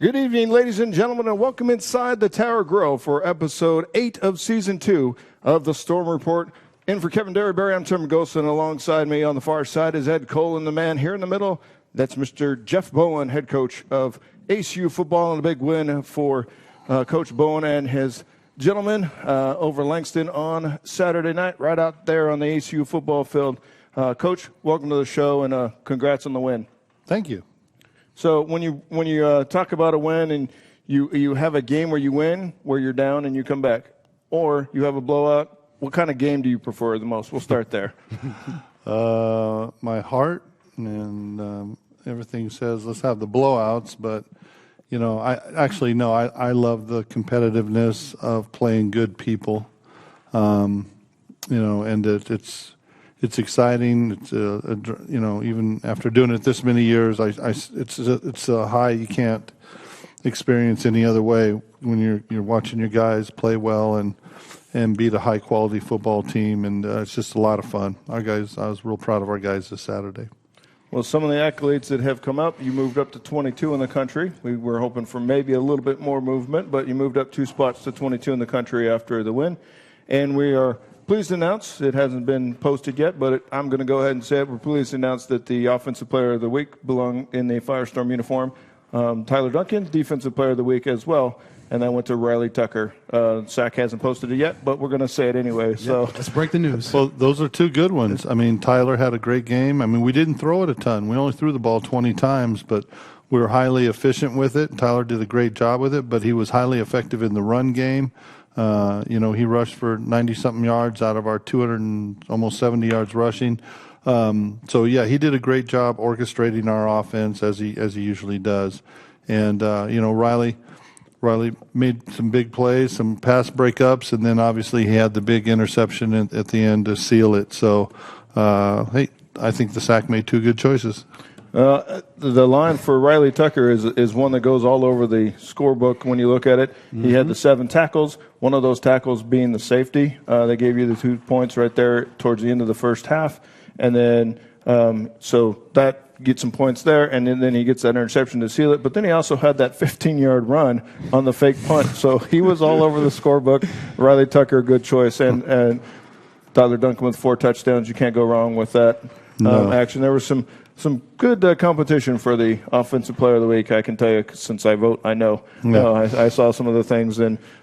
Good evening, ladies and gentlemen, and welcome inside the Tower Grill for episode 8 of season 2 of the Storm Report. In for Kevin Derryberry, I'm Tim Golson. Alongside me on the far side is Ed Cole, and the man here in the middle, that's Mr. Jeff Bowen, head coach of ACU football, and a big win for Coach Bowen and his gentlemen over Langston on Saturday night, right out there on the ACU football field. Coach, welcome to the show, and congrats on the win. Thank you. So when you talk about a win and you have a game where you win, where you're down and you come back, or you have a blowout, what kind of game do you prefer the most? We'll start there. My heart and everything says let's have the blowouts, but I love the competitiveness of playing good people. And it's exciting. It's even after doing it this many years, it's a high you can't experience any other way when you're watching your guys play well and beat a high quality football team, and it's just a lot of fun. Our guys, I was real proud of our guys this Saturday. Well, some of the accolades that have come up, you moved up to 22 in the country. We were hoping for maybe a little bit more movement, but you moved up 2 spots to 22 in the country after the win, and we are pleased to announce, it hasn't been posted yet, but I'm going to go ahead and say it. We're pleased to announce that the Offensive Player of the Week belonged in the Firestorm uniform. Tyler Duncan, Defensive Player of the Week as well, and that went to Riley Tucker. SAC hasn't posted it yet, but we're going to say it anyway. So let's break the news. Well, those are 2 good ones. I mean, Tyler had a great game. I mean, we didn't throw it a ton. We only threw the ball 20 times, but we were highly efficient with it. Tyler did a great job with it, but he was highly effective in the run game. He rushed for 90-something yards out of our 200 and almost 70 yards rushing. He did a great job orchestrating our offense as he usually does. And Riley made some big plays, some pass breakups, and then obviously he had the big interception at the end to seal it. So, I think the SAC made 2 good choices. The line for Riley Tucker is one that goes all over the scorebook when you look at it. Mm-hmm. He had the 7 tackles, one of those tackles being the safety. They gave you the 2 points right there towards the end of the first half. And then so that gets some points there, and then he gets that interception to seal it. But then he also had that 15-yard run on the fake punt. So he was all over the scorebook. Riley Tucker, good choice. And Tyler Duncan with 4 touchdowns. You can't go wrong with that action. There was some good competition for the Offensive Player of the Week, I can tell you, since I vote, I know. Yeah. I saw some of the things,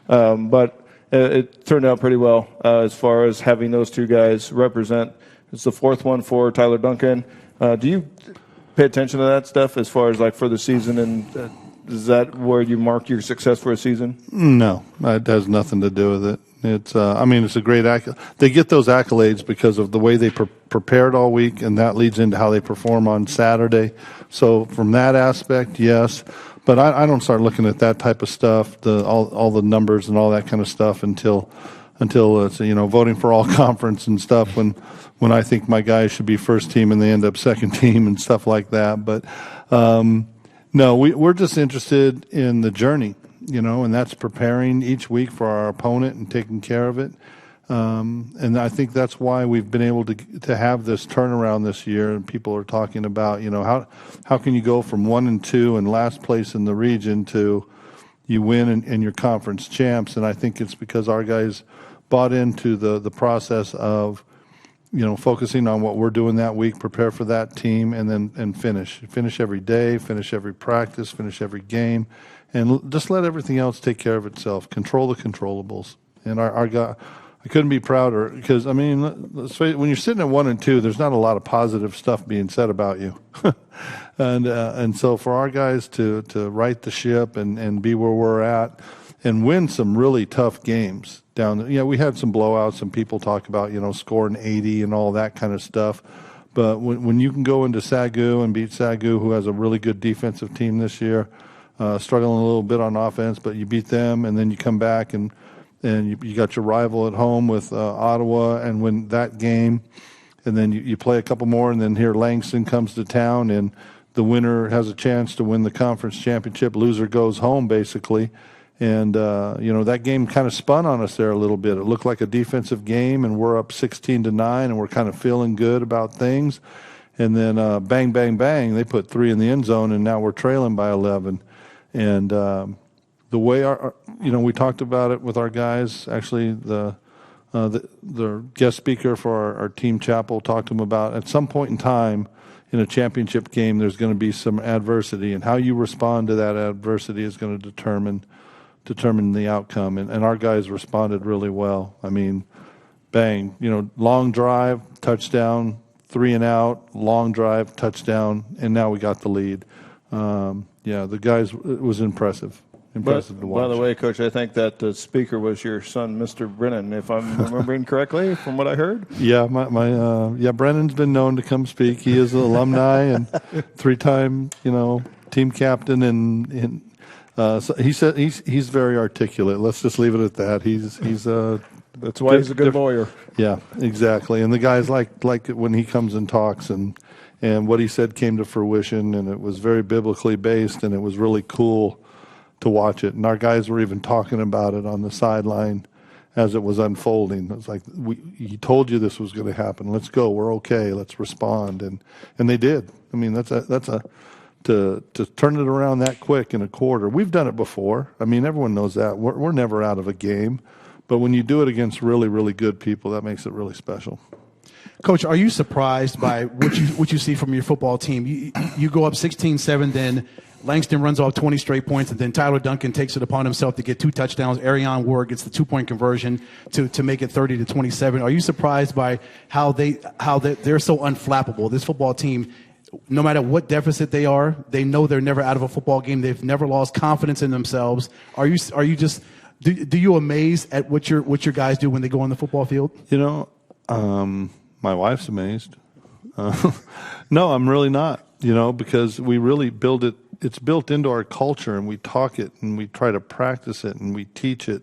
but it turned out pretty well as far as having those 2 guys represent. It's the 4th one for Tyler Duncan. Do you pay attention to that stuff as far as like for the season, and is that where you mark your success for a season? No, it has nothing to do with it. It's a great accolade. They get those accolades because of the way they prepared all week, and that leads into how they perform on Saturday. So from that aspect, yes. But I don't start looking at that type of stuff, all the numbers and all that kind of stuff until it's voting for all conference and stuff when I think my guys should be first team and they end up second team and stuff like that. But no, we're just interested in the journey. And that's preparing each week for our opponent and taking care of it. And I think that's why we've been able to have this turnaround this year. And people are talking about, how can you go from 1-2 and last place in the region to you win and you're conference champs? And I think it's because our guys bought into the process of, focusing on what we're doing that week, prepare for that team, and finish every day, finish every practice, finish every game. And just let everything else take care of itself. Control the controllables. And our guy, I couldn't be prouder because, let's face it, when you're sitting at 1-2, there's not a lot of positive stuff being said about you. And so for our guys to right the ship and be where we're at and win some really tough games down. We had some blowouts. Some people talk about, scoring 80 and all that kind of stuff. But when you can go into Sagu and beat Sagu, who has a really good defensive team this year, struggling a little bit on offense, but you beat them, and then you come back and you got your rival at home with Ottawa and win that game, and then you play a couple more, and then here Langston comes to town, and the winner has a chance to win the conference championship. Loser goes home, basically. And, that game kind of spun on us there a little bit. It looked like a defensive game, and we're up 16-9, and we're kind of feeling good about things. And then bang, bang, bang, they put 3 in the end zone, and now we're trailing by 11. And the way we talked about it with our guys. Actually, the guest speaker for our team chapel talked to them about at some point in time in a championship game, there's going to be some adversity, and how you respond to that adversity is going to determine the outcome. And our guys responded really well. I mean, bang, long drive, touchdown, 3 and out, long drive, touchdown, and now we got the lead. The guys, it was impressive to watch. By the way, Coach, I think that the speaker was your son, Mr. Brennan, if I'm remembering correctly from what I heard. Yeah, Brennan's been known to come speak. He is an alumni and 3-time, team captain, and so he said he's very articulate. Let's just leave it at that. He's that's why he's a good lawyer. Yeah, exactly. And the guys like it when he comes and talks, and what he said came to fruition, and it was very biblically based, and it was really cool to watch it. And our guys were even talking about it on the sideline as it was unfolding. It was like, he told you this was going to happen. Let's go. We're okay. Let's respond. And they did. I mean, to turn it around that quick in a quarter. We've done it before. I mean, everyone knows that. We're never out of a game. But when you do it against really, really good people, that makes it really special. Coach, are you surprised by what you see from your football team? You go up 16-7, then Langston runs off 20 straight points, and then Tyler Duncan takes it upon himself to get 2 touchdowns. Arion Ward gets the 2-point conversion to make it 30-27. Are you surprised by how they're so unflappable? This football team, no matter what deficit they are, they know they're never out of a football game. They've never lost confidence in themselves. Are you just do you amaze at what your guys do when they go on the football field? My wife's amazed. No, I'm really not, because we really build it. It's built into our culture, and we talk it, and we try to practice it, and we teach it.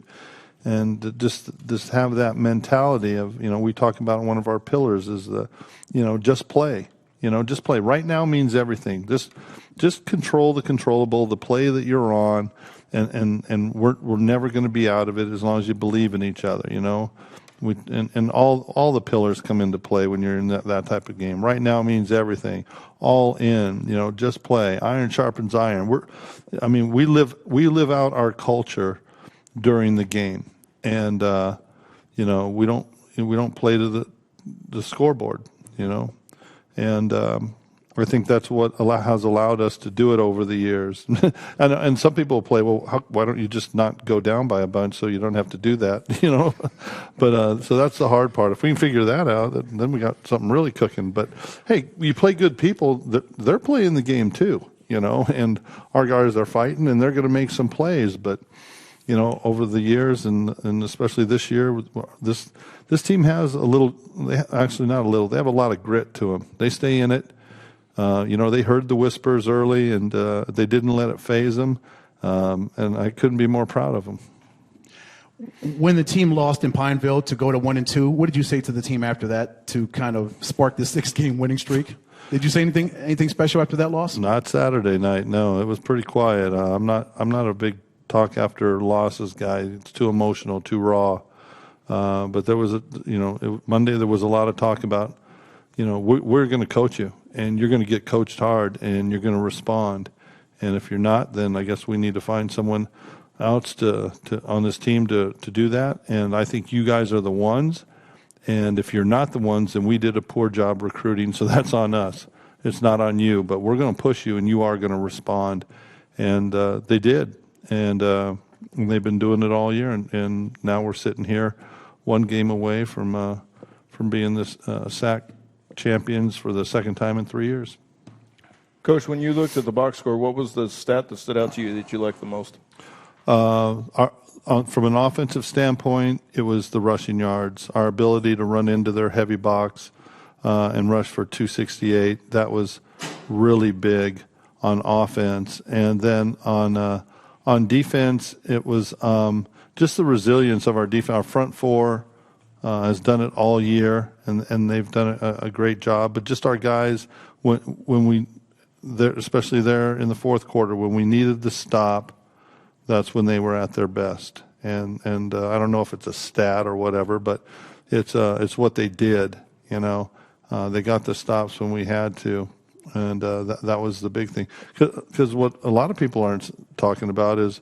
And just have that mentality of, we talk about one of our pillars is just play. Just play. Right now means everything. Just control the controllable, the play that you're on, and we're never going to be out of it as long as you believe in each other, And all the pillars come into play when you're in that type of game. Right now means everything. All in, just play. Iron sharpens iron. We live out our culture during the game, and we don't play to the scoreboard, and I think that's what has allowed us to do it over the years. and some people play, well, why don't you just not go down by a bunch so you don't have to do that, But so that's the hard part. If we can figure that out, then we got something really cooking. But, hey, you play good people, they're playing the game too, and our guys are fighting, and they're going to make some plays. But, over the years, and especially this year, this team has actually not a little, they have a lot of grit to them. They stay in it. They heard the whispers early, and they didn't let it faze them, and I couldn't be more proud of them. When the team lost in Pineville to go to 1-2, what did you say to the team after that to kind of spark the 6-game winning streak? Did you say anything special after that loss? Not Saturday night. No, it was pretty quiet. I'm not a big talk after losses guy. It's too emotional, too raw. But there was Monday there was a lot of talk about, we're going to coach you, and you're going to get coached hard, and you're going to respond. And if you're not, then I guess we need to find someone else to on this team to do that. And I think you guys are the ones. And if you're not the ones, then we did a poor job recruiting, so that's on us. It's not on you, but we're going to push you, and you are going to respond. And they did. And they've been doing it all year, and now we're sitting here one game away from being this SAC champions for the second time in 3 years. Coach, when you looked at the box score, what was the stat that stood out to you that you liked the most? From an offensive standpoint, it was the rushing yards, our ability to run into their heavy box and rush for 268. That was really big on offense. And then on defense, it was just the resilience of our defense. Our front four has done it all year, and they've done a great job. But just our guys, when we, especially there in the fourth quarter, when we needed the stop, that's when they were at their best. And I don't know if it's a stat or whatever, but it's what they did. They got the stops when we had to, And that was the big thing. Because what a lot of people aren't talking about is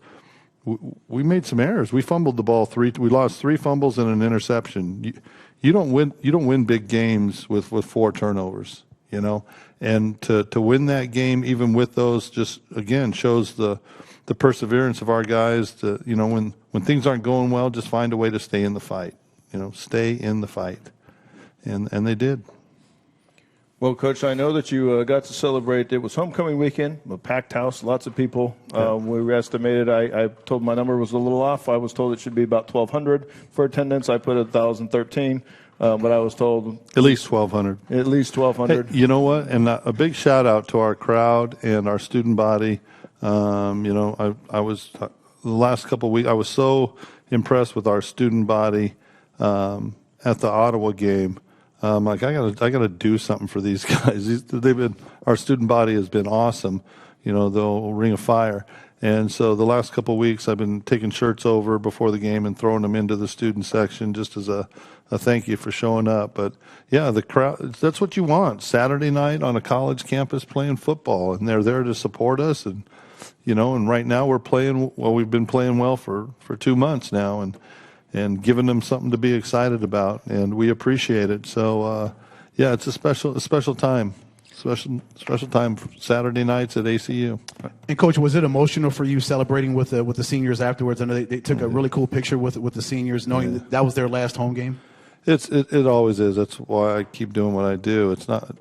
we made some errors. We fumbled the ball we lost 3 fumbles and an interception. You don't win big games with 4 turnovers, And to win that game even with those just again shows the perseverance of our guys to, when things aren't going well, just find a way to stay in the fight. Stay in the fight. And they did. Well, Coach, I know that you got to celebrate. It was homecoming weekend, a packed house, lots of people. We estimated, I told my number was a little off. I was told it should be about 1,200 for attendance. I put 1,013, but I was told at least 1,200. At least 1,200. Hey, you know what? And a big shout out to our crowd and our student body. I was the last couple of weeks. I was so impressed with our student body at the Ottawa game. Like I gotta do something for these guys. Our student body has been awesome. The Ring of Fire. And so the last couple of weeks, I've been taking shirts over before the game and throwing them into the student section just as a thank you for showing up. But yeah, the crowd, that's what you want. Saturday night on a college campus playing football, and they're there to support us. And, and right now we've been playing well for 2 months now and giving them something to be excited about. And we appreciate it. So, yeah, it's a special time. Special time for Saturday nights at ACU. And Coach, was it emotional for you celebrating with the seniors afterwards? I know they took a really cool picture with the seniors, knowing that was their last home game. It always is. That's why I keep doing what I do. It's not.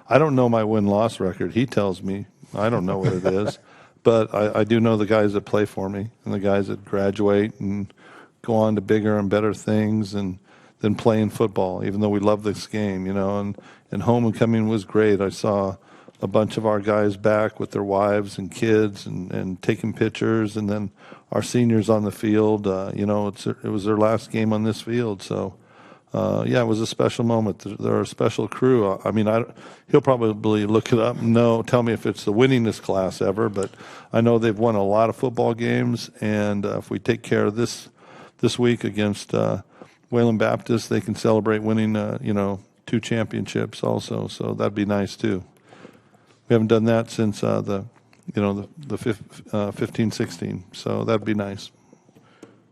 I don't know my win-loss record. He tells me. I don't know what it is, but I do know the guys that play for me and the guys that graduate and go on to bigger and better things than playing football. Even though we love this game, and homecoming was great. I saw a bunch of our guys back with their wives and kids and taking pictures, and then our seniors on the field. It was their last game on this field. So, it was a special moment. They're a special crew. I mean, he'll probably look it up and tell me if it's the winningest class ever, but I know they've won a lot of football games, and if we take care of this week against Wayland Baptist, they can celebrate winning, 2 championships also. So that'd be nice too. We haven't done that since the 15-16. So that'd be nice.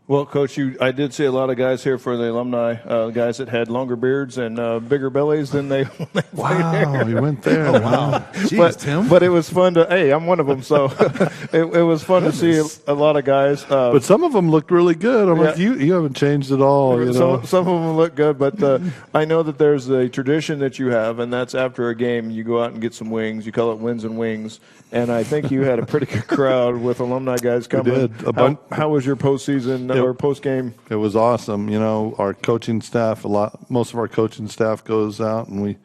Well, Coach, I did see a lot of guys here for the alumni, guys that had longer beards and bigger bellies than they Wow, you went there. Oh, wow. Jeez, Tim. But it was fun hey, I'm one of them, so it was fun to see a lot of guys. But some of them looked really good. I'm like, you haven't changed at all. Some of them look good, but I know that there's a tradition that you have, and that's after a game, you go out and get some wings. You call it Wins and Wings. And I think you had a pretty good crowd with alumni guys coming. We did. How was your postseason or post game? It was awesome. Our coaching staff, most of our coaching staff goes out, and we,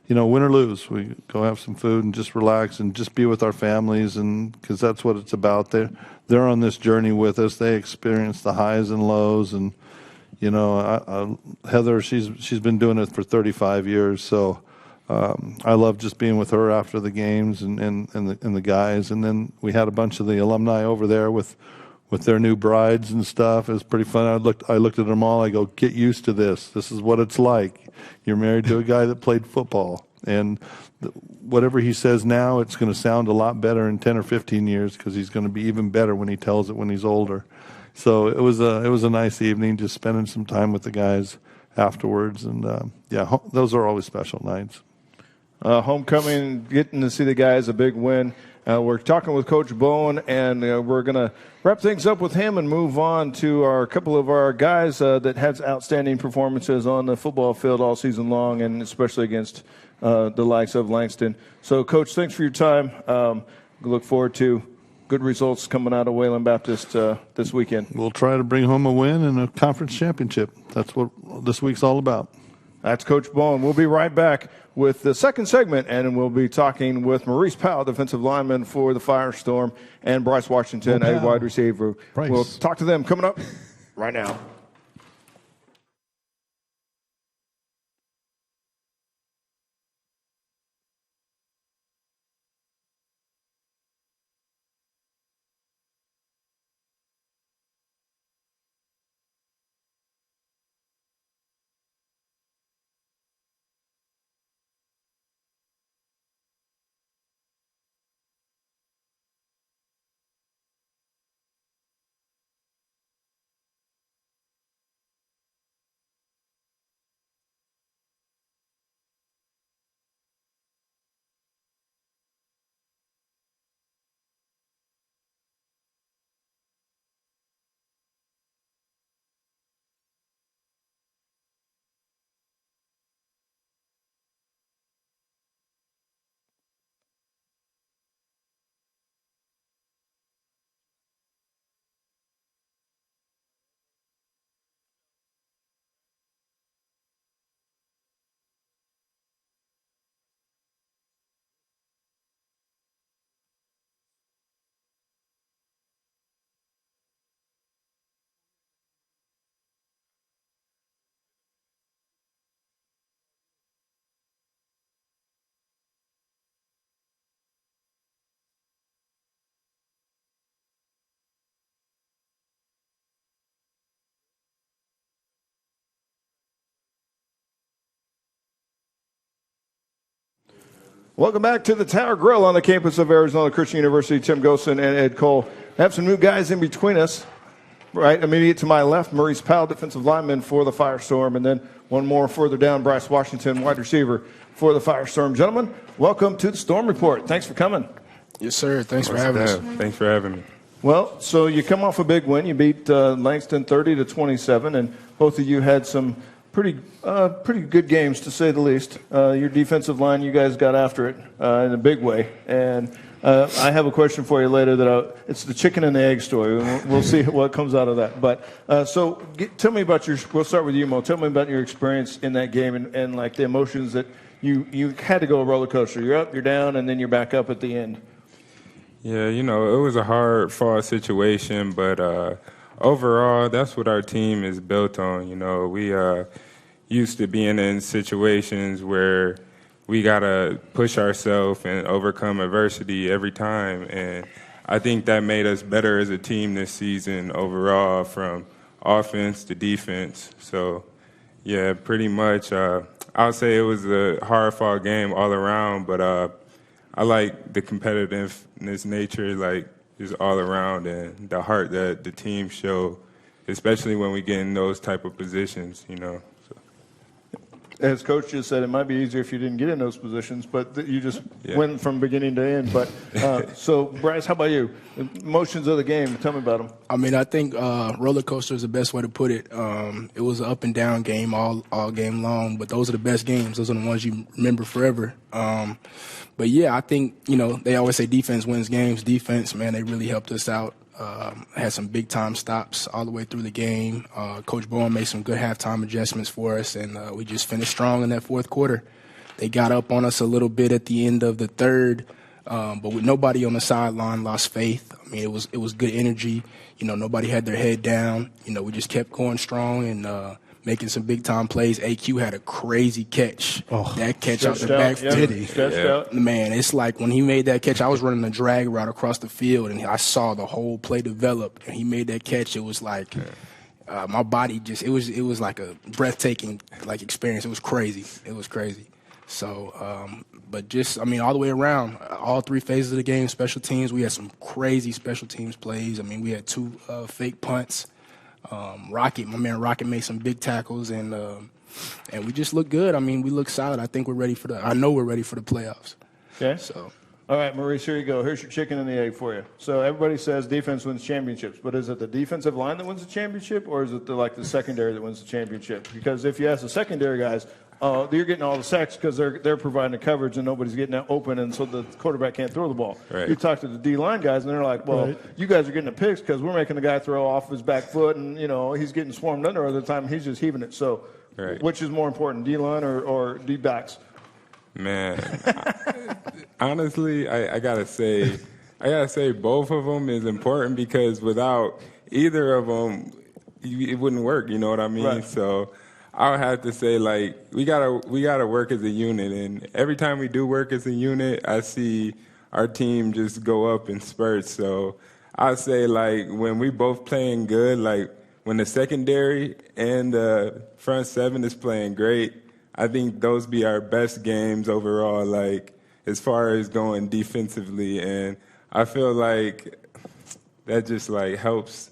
win or lose, we go have some food and just relax and just be with our families, and because that's what it's about. They're on this journey with us. They experience the highs and lows, and Heather, she's been doing it for 35 years, so. I love just being with her after the games and the guys, and then we had a bunch of the alumni over there with their new brides and stuff. It was pretty fun. I looked at them all. I go, get used to this. This is what it's like. You're married to a guy that played football, and whatever he says now, it's going to sound a lot better in 10 or 15 years because he's going to be even better when he tells it when he's older. So it was a nice evening, just spending some time with the guys afterwards, and those are always special nights. Homecoming, getting to see the guys, a big win. We're talking with Coach Bowen, and we're going to wrap things up with him and move on to a couple of our guys that had outstanding performances on the football field all season long, and especially against the likes of Langston. So, Coach, thanks for your time. We look forward to good results coming out of Wayland Baptist this weekend. We'll try to bring home a win and a conference championship. That's what this week's all about. That's Coach Bowen. We'll be right back with the second segment, and we'll be talking with Maurice Powell, defensive lineman for the Firestorm, and Bryce Washington, a wide receiver. Bryce. We'll talk to them coming up right now. Welcome back to the Tower Grill on the campus of Arizona Christian University. Tim Gosen and Ed Cole. I have some new guys in between us. Right, immediate to my left, Maurice Powell, defensive lineman for the Firestorm, and then one more further down, Bryce Washington, wide receiver for the Firestorm. Gentlemen, welcome to the Storm Report. Thanks for coming. Yes, sir. Thanks for having us. Thanks for having me. Well, so you come off a big win. You beat Langston 30-27, and both of you had some pretty good games, to say the least. Your defensive line, you guys got after it in a big way, and I have a question for you later it's the chicken and the egg story. We'll see what comes out of that. But tell me about we'll start with you, Mo. Tell me about your experience in that game and like the emotions that you had to go a roller coaster. You're up, you're down, and then you're back up at the end. Yeah, it was a hard-fought situation, but overall, that's what our team is built on. We used to being in situations where we got to push ourselves and overcome adversity every time. And I think that made us better as a team this season overall, from offense to defense. So, yeah, pretty much I'll say it was a hard-fought game all around, but I like the competitiveness nature, like, just all around, and the heart that the team showed, especially when we get in those type of positions, So. As Coach just said, it might be easier if you didn't get in those positions, but you just went from beginning to end. But so, Bryce, how about you? Emotions of the game, tell me about them. I mean, I think roller coaster is the best way to put it. It was an up and down game all game long, but those are the best games. Those are the ones you remember forever. But yeah, I think, they always say defense wins games. Defense, man, they really helped us out. Had some big-time stops all the way through the game. Coach Bowen made some good halftime adjustments for us, and we just finished strong in that fourth quarter. They got up on us a little bit at the end of the third, but with nobody on the sideline lost faith. I mean, it was good energy. Nobody had their head down. We just kept going strong and making some big-time plays. AQ had a crazy catch. Oh, that catch out the backfield. Did he? Stretched out. Man, it's like when he made that catch, I was running a drag route across the field, and I saw the whole play develop. And he made that catch. It was like my body just it was like a breathtaking experience. It was crazy. So, but just all the way around, all three phases of the game, special teams, we had some crazy special teams plays. We had two fake punts. My man Rocket made some big tackles, and we just look good. We look solid. I think I know we're ready for the playoffs. Okay. So, all right, Maurice, here you go. Here's your chicken and the egg for you. So everybody says defense wins championships, but is it the defensive line that wins the championship, or is it the secondary that wins the championship? Because if you ask the secondary guys, you're getting all the sacks because they're providing the coverage and nobody's getting that open, and so the quarterback can't throw the ball. Right. You talk to the D-line guys, and they're like, well, you guys are getting the picks because we're making the guy throw off his back foot, and, he's getting swarmed under all the time. He's just heaving it. So which is more important, D-line or D-backs? Man, honestly, I gotta say both of them is important, because without either of them, it wouldn't work. You know what I mean? Right. So I would have to say, we gotta work as a unit, and every time we do work as a unit, I see our team just go up in spurts. So I say, when we both playing good, when the secondary and the front seven is playing great, I think those be our best games overall, as far as going defensively. And I feel like that just, helps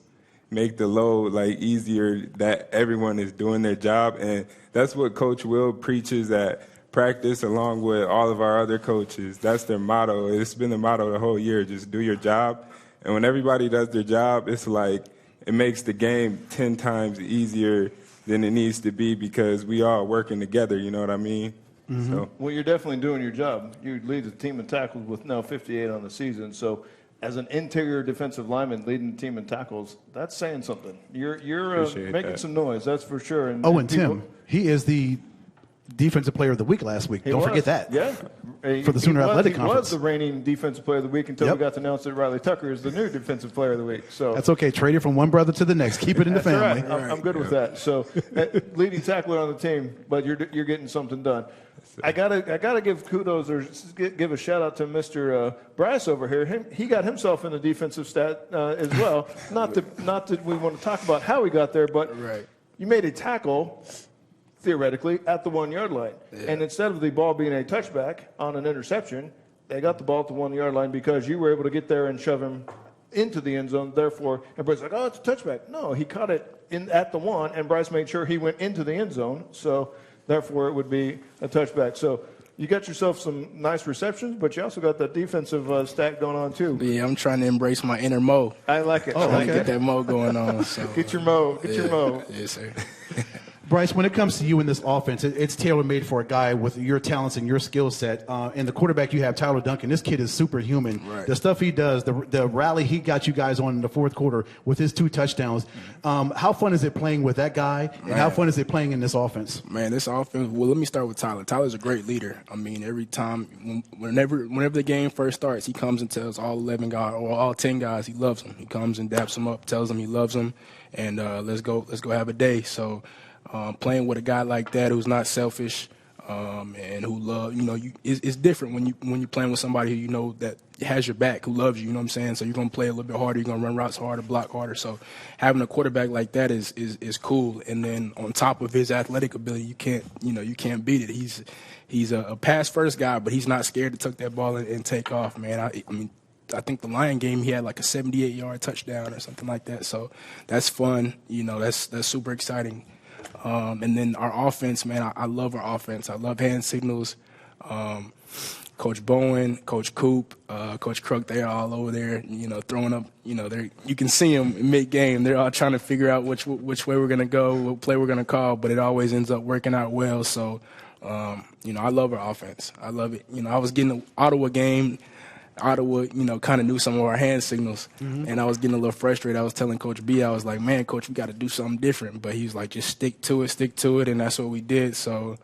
make the load, easier, that everyone is doing their job. And that's what Coach Will preaches at practice, along with all of our other coaches. That's their motto. It's been the motto the whole year, just do your job. And when everybody does their job, it's it makes the game 10 times easier than it needs to be, because we all working together, you know what I mean? Mm-hmm. So. Well, you're definitely doing your job. You lead the team in tackles with now 58 on the season. So as an interior defensive lineman leading the team in tackles, that's saying something. You're making some noise, that's for sure. And Tim, he is the defensive player of the week last week. Don't forget that. Yeah. For the Sooner Athletic Conference. He was the reigning defensive player of the week until we got to announce that Riley Tucker is the new defensive player of the week. So that's okay. Trade it from one brother to the next. Keep it in the family. Right. I'm good with that. So leading tackler on the team, but you're getting something done. I gotta give kudos or give a shout out to Mr. Bryce over here. He got himself in the defensive stat as well. Not that we want to talk about how he got there, but you made a tackle theoretically, at the 1 yard line. Yeah. And instead of the ball being a touchback on an interception, they got the ball at the 1 yard line because you were able to get there and shove him into the end zone. Therefore, everybody's like, oh, it's a touchback. No, he caught it at the 1, and Bryce made sure he went into the end zone. So, therefore, it would be a touchback. So, you got yourself some nice receptions, but you also got that defensive stack going on, too. Yeah, I'm trying to embrace my inner Mo. I like it. Trying to get that Mo going on. So. Get your Mo. Get your Mo. Yes, sir. Bryce, when it comes to you in this offense, it's tailor-made for a guy with your talents and your skill set. And the quarterback you have, Tyler Duncan, this kid is superhuman. Right. The stuff he does, the rally he got you guys on in the fourth quarter with his 2 touchdowns, how fun is it playing with that guy, and how fun is it playing in this offense? Man, this offense, well, let me start with Tyler. Tyler's a great leader. I mean, every time, whenever the game first starts, he comes and tells all 11 guys or all 10 guys he loves them. He comes and daps them up, tells them he loves them, and let's go have a day. So, playing with a guy like that who's not selfish and who love, it's different when you're playing with somebody who you know that has your back, who loves you. You know what I'm saying? So you're gonna play a little bit harder. You're gonna run routes harder, block harder. So having a quarterback like that is cool. And then on top of his athletic ability, you can't beat it. He's a pass first guy, but he's not scared to tuck that ball and take off. Man, I mean. I think the Lion game, he had like a 78-yard touchdown or something like that. So that's fun. That's super exciting. And then our offense, man, I love our offense. I love hand signals. Coach Bowen, Coach Coop, Coach Kruk, they're all over there, throwing up, you can see them mid-game. They're all trying to figure out which way we're going to go, what play we're going to call, but it always ends up working out well. So, I love our offense. I love it. I was getting an Ottawa game. Ottawa, kind of knew some of our hand signals, and I was getting a little frustrated. I was telling Coach B, I was like, man, Coach, we got to do something different. But he was like, just stick to it, and that's what we did. So,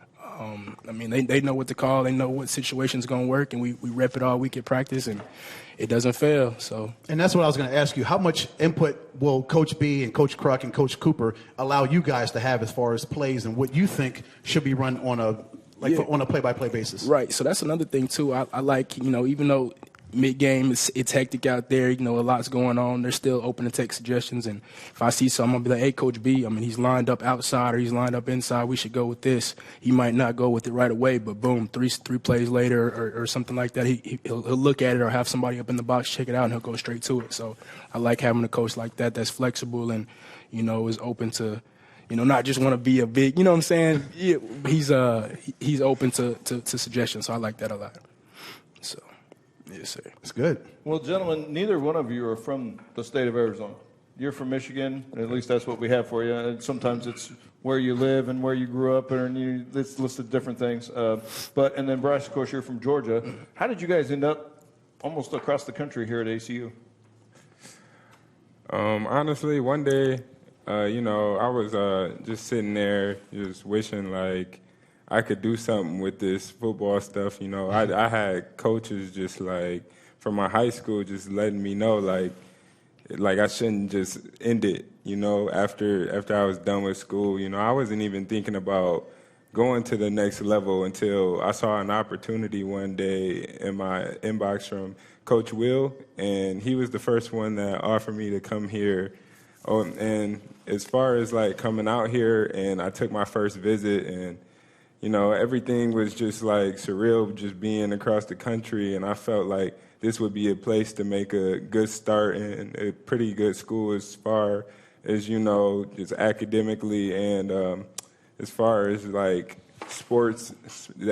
they know what to call. They know what situation's going to work, and we rep it all week at practice, and it doesn't fail. So, and that's what I was going to ask you. How much input will Coach B and Coach Kruk and Coach Cooper allow you guys to have as far as plays and what you think should be run on a play-by-play basis? Right. So that's another thing, too. I like, even though – mid-game, it's hectic out there. A lot's going on. They're still open to take suggestions. And if I see something, I'm going to be like, hey, Coach B, he's lined up outside or he's lined up inside. We should go with this. He might not go with it right away, but boom, three plays later or something like that, he'll look at it or have somebody up in the box check it out, and he'll go straight to it. So I like having a coach like that that's flexible and, is open to – not just want to be a big, what I'm saying? Yeah, he's open to suggestions, so I like that a lot. So, yes, sir. It's good. Well, gentlemen, neither one of you are from the state of Arizona. You're from Michigan, at least that's what we have for you. And sometimes it's where you live and where you grew up, and it's listed different things. And then Bryce, of course, you're from Georgia. How did you guys end up almost across the country here at ACU? Honestly, one day, I was just sitting there just wishing, like, I could do something with this football stuff. I had coaches just, like, from my high school just letting me know, like I shouldn't just end it, after I was done with school. I wasn't even thinking about going to the next level until I saw an opportunity one day in my inbox from Coach Will, and he was the first one that offered me to come here. And as far as, like, coming out here, and I took my first visit, and, everything was just, like, surreal just being across the country, and I felt like this would be a place to make a good start and a pretty good school as far as, just academically and as far as, like, sports,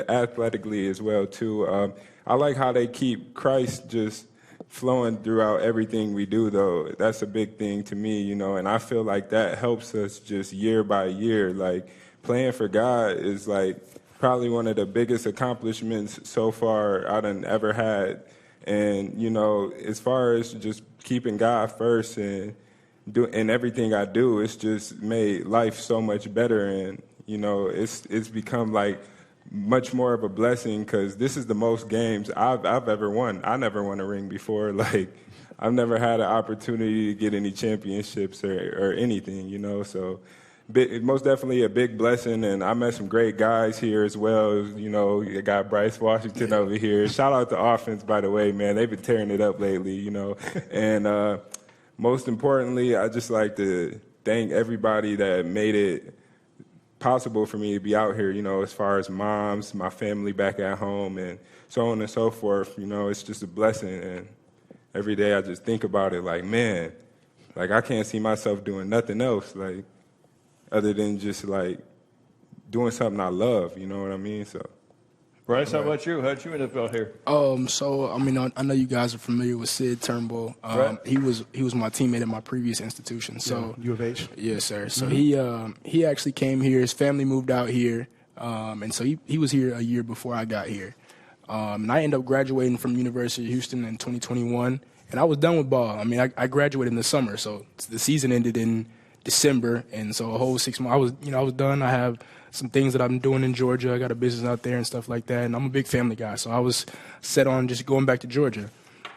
athletically as well, too. I like how they keep Christ just flowing throughout everything we do, though. That's a big thing to me, and I feel like that helps us just year by year. Like, playing for God is, like, probably one of the biggest accomplishments so far I done ever had. And, as far as just keeping God first and everything I do, it's just made life so much better. And, it's become, like, much more of a blessing because this is the most games I've ever won. I never won a ring before. Like, I've never had an opportunity to get any championships or anything, so most definitely a big blessing. And I met some great guys here as well. You got Bryce Washington over here. Shout out to offense, by the way, man. They've been tearing it up lately, And most importantly, I just like to thank everybody that made it possible for me to be out here, as far as moms, my family back at home, and so on and so forth. It's just a blessing. And every day I just think about it like, man, like I can't see myself doing nothing else, like, other than just like doing something I love, you know what I mean? So. Bryce, how about you? How'd you end up out here? So I mean, I know you guys are familiar with Sid Turnbull. Right. He was my teammate at my previous institution. So U of H. Yes, sir. So he actually came here. His family moved out here, and so he was here a year before I got here. And I ended up graduating from University of Houston in 2021, and I was done with ball. I mean, I graduated in the summer, so the season ended in December, and so a whole 6 months. I was done. I have some things that I'm doing in Georgia. I got a business out there and stuff like that, and I'm a big family guy, so I was set on just going back to Georgia.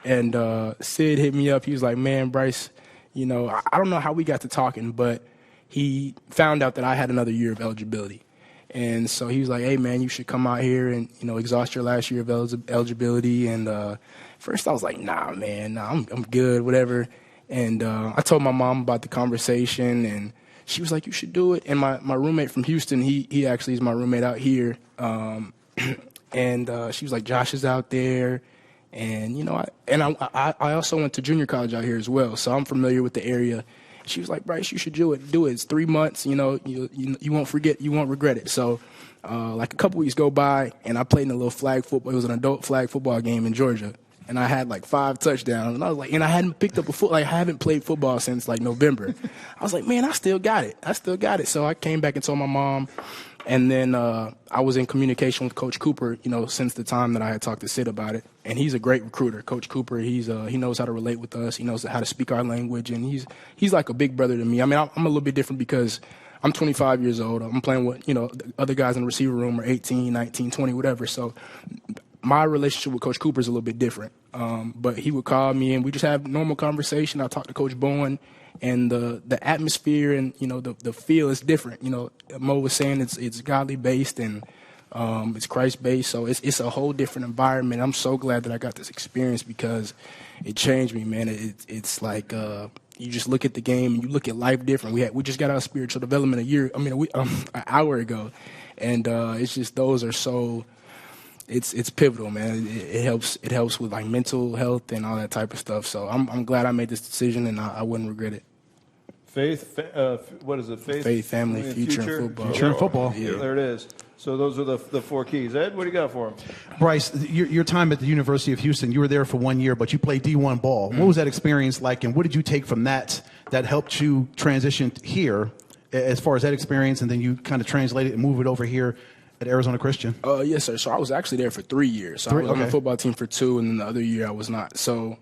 And Sid hit me up. He was like, man, Bryce, I don't know how we got to talking, but he found out that I had another year of eligibility. And so he was like, hey, man, you should come out here and, exhaust your last year of eligibility. And first I was like, nah, man, I'm good, whatever. And I told my mom about the conversation, and she was like, you should do it. And my roommate from Houston, he actually is my roommate out here. And she was like, Josh is out there. And, I also went to junior college out here as well, so I'm familiar with the area. She was like, Bryce, you should do it. It's 3 months, you won't forget, you won't regret it. So like a couple weeks go by, and I played in a little flag football. It was an adult flag football game in Georgia. And I had like 5 touchdowns. And I was like, and I hadn't picked up I haven't played football since like November. I was like, man, I still got it. So I came back and told my mom. And then I was in communication with Coach Cooper, since the time that I had talked to Sid about it. And he's a great recruiter. Coach Cooper, he knows how to relate with us. He knows how to speak our language. And he's like a big brother to me. I mean, I'm a little bit different because I'm 25 years old. I'm playing with, the other guys in the receiver room are 18, 19, 20, whatever. So my relationship with Coach Cooper is a little bit different. But he would call me, and we just have normal conversation. I talk to Coach Bowen, and the atmosphere and, the feel is different. Mo was saying it's godly based and it's Christ based. So it's a whole different environment. I'm so glad that I got this experience because it changed me, man. It's like you just look at the game and you look at life different. We just got our spiritual development an hour ago, and it's just those are so. It's pivotal, man. It helps with like mental health and all that type of stuff. So I'm glad I made this decision, and I wouldn't regret it. Faith, what is it? Faith, family, future, and football. Future and football. Yeah, there it is. So those are the 4 keys. Ed, what do you got for him? Bryce, your time at the University of Houston, you were there for 1 year, but you played D1 ball. What was that experience like, and what did you take from that helped you transition here as far as that experience, and then you kind of translate it and move it over here at Arizona Christian? Yes, sir. So I was actually there for 3 years. So I was on the football team for 2, and then the other year I was not. So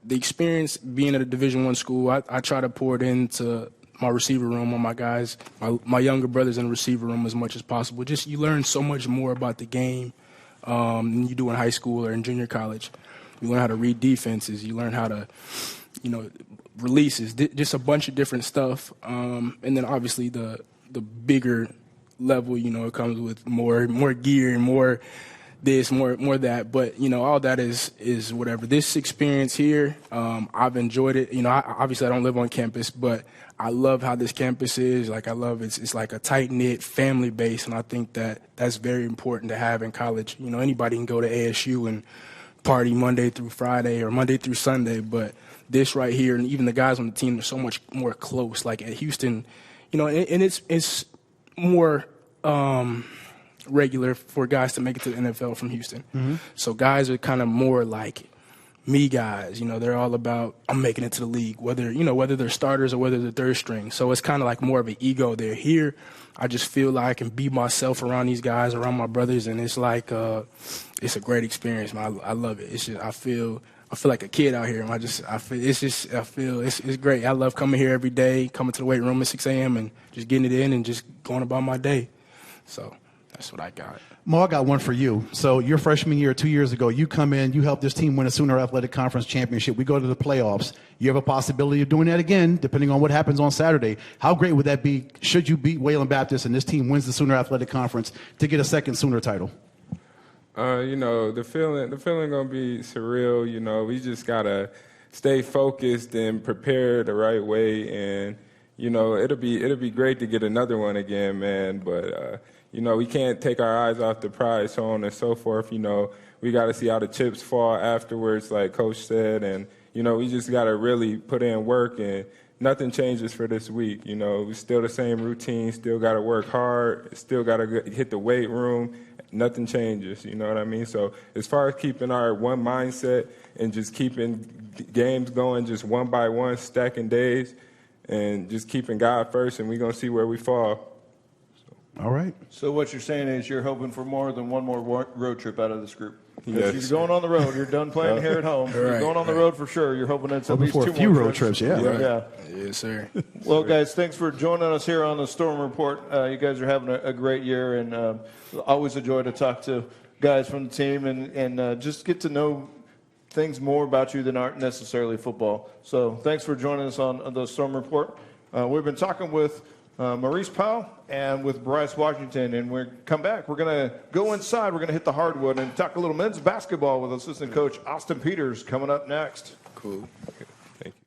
the experience being at a Division I school, I try to pour it into my receiver room on my guys, my younger brothers in the receiver room as much as possible. Just you learn so much more about the game than you do in high school or in junior college. You learn how to read defenses. You learn how to, releases, just a bunch of different stuff. And then obviously the bigger level, it comes with more gear and more this, more that. But, all that is whatever. This experience here, I've enjoyed it. Obviously I don't live on campus, but I love how this campus is. Like, I love it's like a tight-knit family base, and I think that's very important to have in college. Anybody can go to ASU and party Monday through Friday or Monday through Sunday, but this right here, and even the guys on the team, are so much more close. Like at Houston, and it's more regular for guys to make it to the NFL from Houston. Mm-hmm. So guys are kind of more like me guys. They're all about, I'm making it to the league, whether they're starters or whether they're third string. So it's kind of like more of an ego there. Here, I just feel like I can be myself around these guys, around my brothers, and it's like it's a great experience, man. I love it. It's just I feel like a kid out here. I feel it's great. I love coming here every day, coming to the weight room at 6 a.m. and just getting it in and just going about my day. So that's what I got. Mo, I got one for you. So your freshman year, 2 years ago, you come in, you help this team win a Sooner Athletic Conference championship. We go to the playoffs. You have a possibility of doing that again, depending on what happens on Saturday. How great would that be should you beat Wayland Baptist and this team wins the Sooner Athletic Conference to get a second Sooner title? The feeling gonna be surreal. We just gotta stay focused and prepare the right way, and it'll be great to get another one again, man. But we can't take our eyes off the prize, so on and so forth. We got to see how the chips fall afterwards, like Coach said, and we just got to really put in work, and nothing changes for this week. We still the same routine, still got to work hard, still got to hit the weight room. Nothing changes, you know what I mean? So as far as keeping our one mindset and just keeping games going just one by one, stacking days, and just keeping God first, and we're going to see where we fall. All right. So what you're saying is you're hoping for more than one more road trip out of this group. Yes. If you're going on the road, you're done playing here at home. You're going on the road for sure. You're hoping it's at least For two a few more road trips, yeah. Yeah. Yes, sir. Well, guys, thanks for joining us here on the Storm Report. You guys are having a great year, and always a joy to talk to guys from the team and just get to know things more about you than aren't necessarily football. So thanks for joining us on the Storm Report. We've been talking with Maurice Powell and with Bryce Washington, and we're come back. We're going to go inside. We're going to hit the hardwood and talk a little men's basketball with assistant coach Austin Peters coming up next. Cool. Okay. Thank you.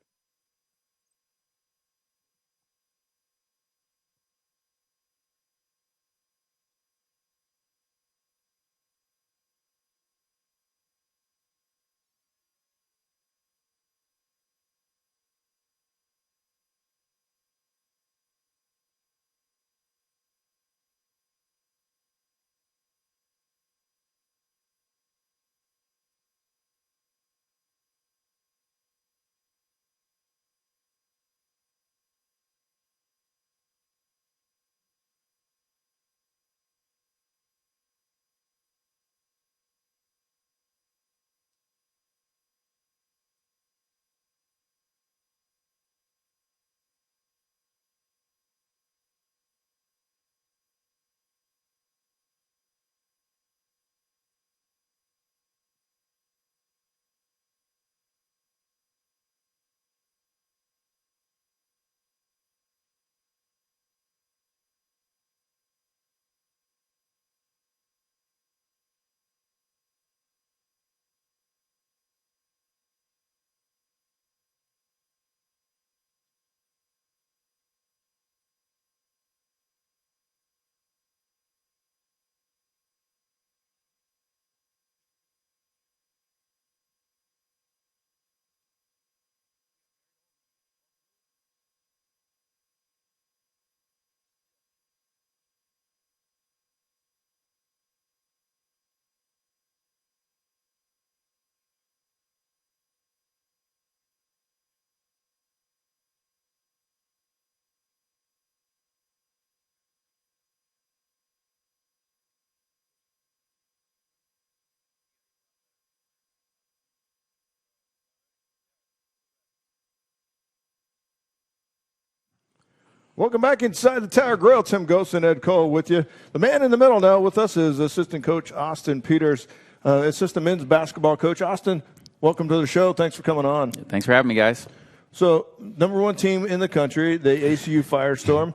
Welcome back inside the Tower Grill. Tim Ghost and Ed Cole with you. The man in the middle now with us is assistant coach Austin Peters, assistant men's basketball coach. Austin, welcome to the show. Thanks for coming on. Thanks for having me, guys. So, number one team in the country, the ACU Firestorm.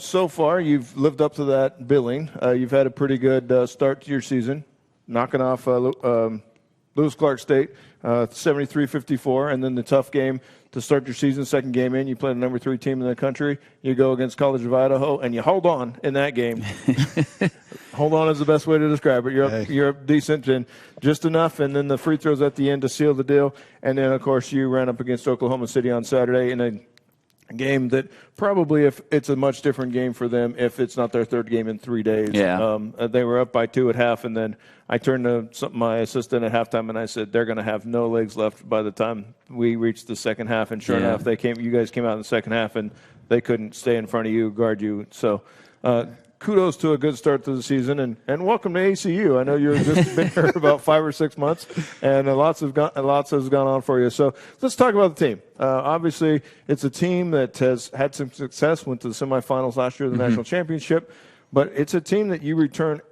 So far, you've lived up to that billing. You've had a pretty good start to your season, knocking off Lewis Clark State, 73-54, and then the tough game to start your season, second game in. You play the number 3 team in the country. You go against College of Idaho, and you hold on in that game. Hold on is the best way to describe it. You're up decent and just enough, and then the free throws at the end to seal the deal. And then, of course, you ran up against Oklahoma City on Saturday in a game that probably, if it's a much different game for them if it's not their third game in 3 days. Yeah. They were up by 2 at half, and then I turned to my assistant at halftime and I said, they're going to have no legs left by the time we reached the second half. And sure enough, you guys came out in the second half, and they couldn't stay in front of you, guard you. So kudos to a good start to the season, and welcome to ACU. I know you've just been here about 5 or 6 months, and lots has gone on for you. So let's talk about the team. Obviously, it's a team that has had some success, went to the semifinals last year of the national championship, but it's a team that you return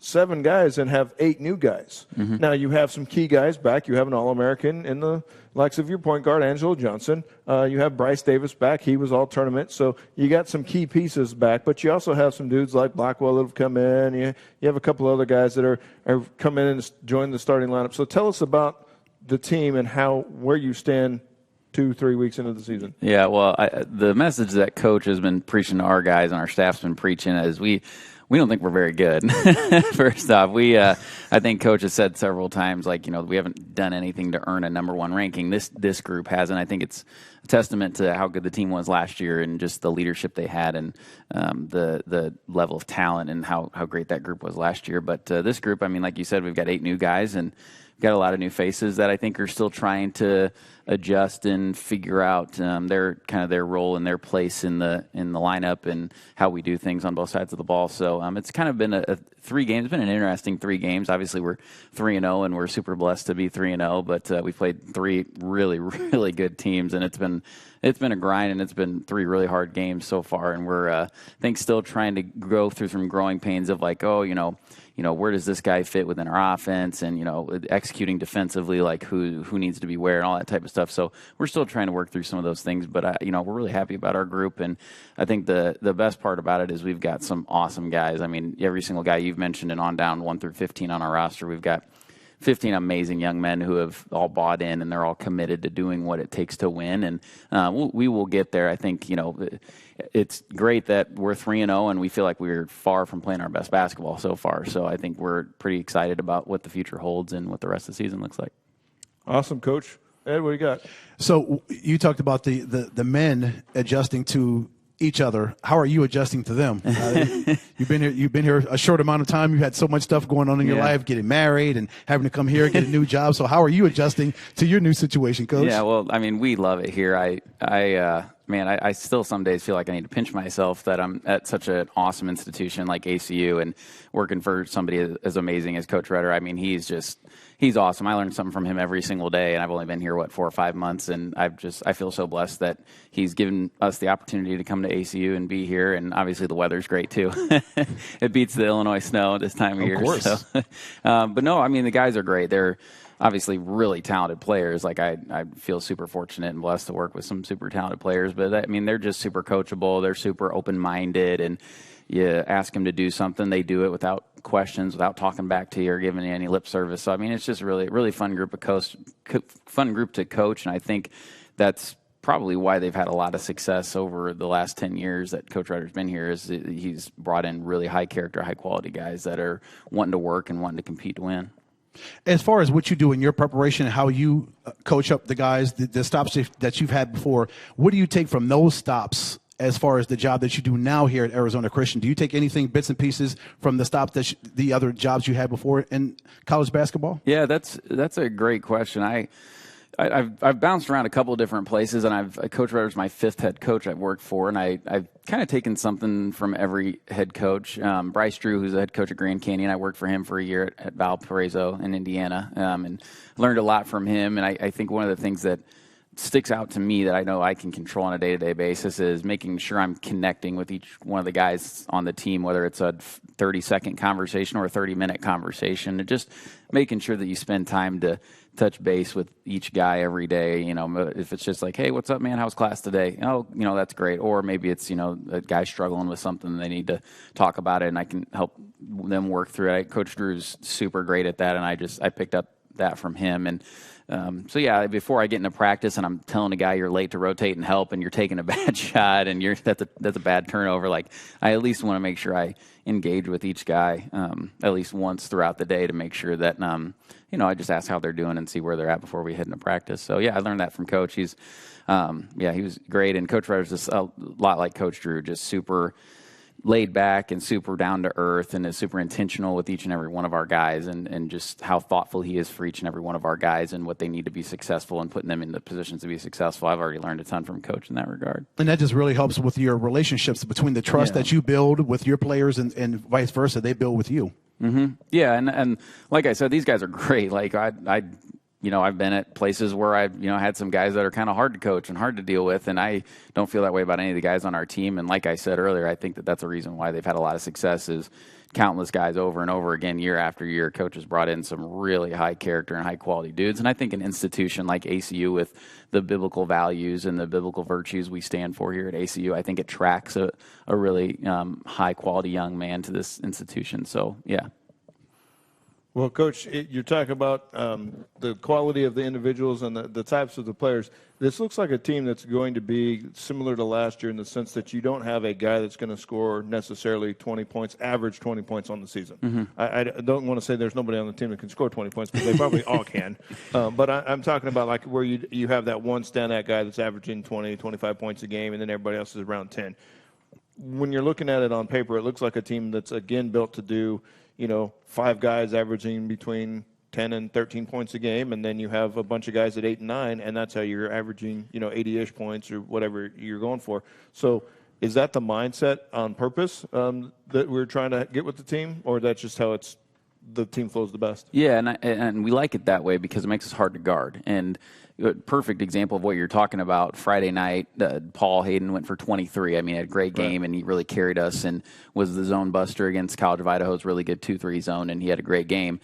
7 guys and have 8 new guys. Now, you have some key guys back. You have an All-American in the likes of your point guard, Angelo Johnson. You have Bryce Davis back. He was all-tournament. So you got some key pieces back. But you also have some dudes like Blackwell that have come in. You have a couple other guys that are come in and joined the starting lineup. So tell us about the team and where you stand 2-3 weeks into the season? Yeah, well, the message that Coach has been preaching to our guys and our staff's been preaching is we don't think we're very good. First off, I think Coach has said several times, like, we haven't done anything to earn a number one ranking. This group has, and I think it's a testament to how good the team was last year and just the leadership they had and the level of talent and how great that group was last year. But this group, I mean, like you said, we've got 8 new guys and we've got a lot of new faces that I think are still trying to adjust and figure out their role and their place in the lineup and how we do things on both sides of the ball. So it's kind of been a 3 games. It's been an interesting 3 games. Obviously, we're 3-0 and we're super blessed to be 3-0. But we've played 3 really, really good teams, and it's been a grind, and it's been 3 really hard games so far. And we're I think still trying to go through some growing pains of like, where does this guy fit within our offense, and executing defensively, like who needs to be where and all that type of stuff. So we're still trying to work through some of those things, but we're really happy about our group, and I think the best part about it is we've got some awesome guys. I mean, every single guy you've mentioned and on down 1 through 15 on our roster, we've got 15 amazing young men who have all bought in, and they're all committed to doing what it takes to win. And we will get there. I think, it's great that we're 3-0 and we feel like we're far from playing our best basketball so far. So I think we're pretty excited about what the future holds and what the rest of the season looks like. Awesome, Coach. Ed, what do you got? So you talked about the men adjusting to each other. How are you adjusting to them? You've been here a short amount of time. You've had so much stuff going on in your life, getting married and having to come here, get a new job. So how are you adjusting to your new situation, Coach? Yeah, well, I mean, we love it here. I still some days feel like I need to pinch myself that I'm at such an awesome institution like ACU and working for somebody as amazing as Coach Rutter. I mean, he's awesome. I learn something from him every single day, and I've only been here, 4 or 5 months, and I feel so blessed that he's given us the opportunity to come to ACU and be here, and obviously the weather's great too. It beats the Illinois snow this time of year. Of course. So. But no, I mean, the guys are great. They're obviously really talented players. Like I feel super fortunate and blessed to work with some super talented players, but I mean, they're just super coachable. They're super open-minded, and you ask them to do something, they do it without questions, without talking back to you or giving you any lip service. So I mean, it's just really fun group to coach, and I think that's probably why they've had a lot of success over the last 10 years that Coach Rutter's been here. Is he's brought in really high character, high quality guys that are wanting to work and wanting to compete to win. As far as what you do in your preparation and how you coach up the guys, the stops that you've had before, what do you take from those stops as far as the job that you do now here at Arizona Christian? Do you take anything, bits and pieces from the stops that the other jobs you had before in college basketball? Yeah, that's a great question. I've bounced around a couple of different places, and Coach Rutter's my 5th head coach I've worked for, and I've kind of taken something from every head coach. Bryce Drew, who's the head coach at Grand Canyon, I worked for him for a year at Valparaiso in Indiana, and learned a lot from him. And I think one of the things that sticks out to me that I know I can control on a day-to-day basis is making sure I'm connecting with each one of the guys on the team, whether it's a 30-second conversation or a 30-minute conversation, and just making sure that you spend time to touch base with each guy every day. If it's just like, hey, what's up, man? How's class today? Oh, that's great. Or maybe it's, a guy struggling with something and they need to talk about it, and I can help them work through it. Coach Drew's super great at that, and I picked up that from him. And so yeah, before I get into practice and I'm telling a guy you're late to rotate and help and you're taking a bad shot and that's a bad turnover, like I at least want to make sure I engage with each guy at least once throughout the day to make sure that I just ask how they're doing and see where they're at before we head into practice. So yeah, I learned that from Coach. He was great, and Coach Rutter's just a lot like Coach Drew, just super laid back and super down to earth, and is super intentional with each and every one of our guys, and just how thoughtful he is for each and every one of our guys and what they need to be successful and putting them in the positions to be successful. I've already learned a ton from Coach in that regard. And that just really helps with your relationships between the trust that you build with your players and vice versa, they build with you. Mm-hmm. Yeah, and like I said, these guys are great. Like I've been at places where I've had some guys that are kind of hard to coach and hard to deal with, and I don't feel that way about any of the guys on our team. And like I said earlier, I think that that's a reason why they've had a lot of success. Is countless guys over and over again, year after year, coaches brought in some really high character and high quality dudes. And I think an institution like ACU, with the biblical values and the biblical virtues we stand for here at ACU, I think it attracts a really high quality young man to this institution. So yeah. Well, Coach, you're talking about the quality of the individuals and the types of the players. This looks like a team that's going to be similar to last year in the sense that you don't have a guy that's going to score necessarily 20 points, average 20 points on the season. Mm-hmm. I don't want to say there's nobody on the team that can score 20 points, but they probably all can. But I'm talking about like where you have that one standout guy that's averaging 20, 25 points a game, and then everybody else is around 10. When you're looking at it on paper, it looks like a team that's, again, built to do – 5 guys averaging between 10 and 13 points a game, and then you have a bunch of guys at 8 and 9, and that's how you're averaging, 80-ish points or whatever you're going for. So is that the mindset on purpose that we're trying to get with the team, or that's just how the team flows the best? Yeah, and we like it that way because it makes us hard to guard. And a perfect example of what you're talking about, Friday night, Paul Hayden went for 23. I mean, he had a great game, and he really carried us and was the zone buster against College of Idaho's really good 2-3 zone, and he had a great game.